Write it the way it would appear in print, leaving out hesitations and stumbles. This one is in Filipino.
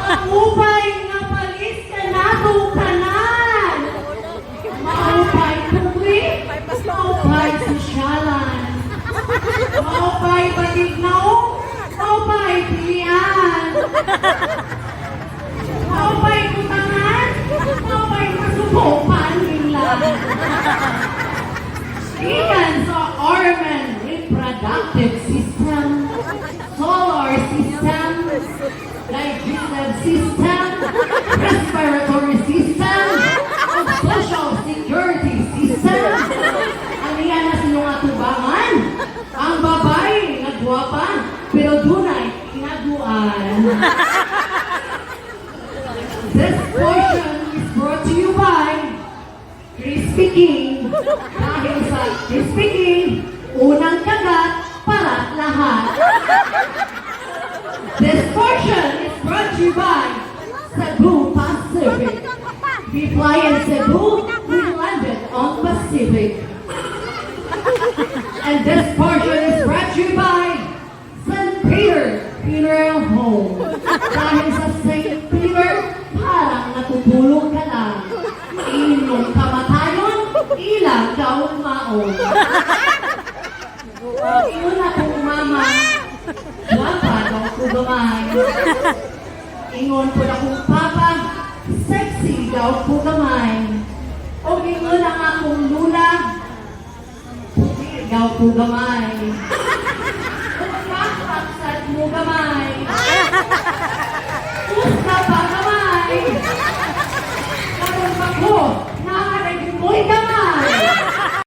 Maupay nga palis ka na kanan. Maupay tungwi, maupay sosyalan. Maupay batignaw, maupay pilihan. Maupay kutangan, maupay masubukan nila. Iyan sa organ reproductive system, solar system, digestive system, respiratory system, and social security system. Ano yan na sinyong atubangan? Ang babae nagwapan, pero dunay inaguan. This portion is brought to you by Crispy King. Dahil sa Crispy King, unang kagat para lahat. This portion is brought to you by Cebu Pacific. We fly in Cebu, we landed on Pacific. And this portion is brought to you by St. Peter Funeral Home. Dahil sa St. Peter, parang natutulog ka lang. Inyong kamatayon, ilang daw maon. Iyon akong mama, wapa daw ko gamay. Ingon po na kong papa, sexy daw po gamay. O ingon ang akong lula, puti daw po gamay. Paksat mo gamay. Usta pa gamay. Karoon pa ko, nakaregin mo'y gamay.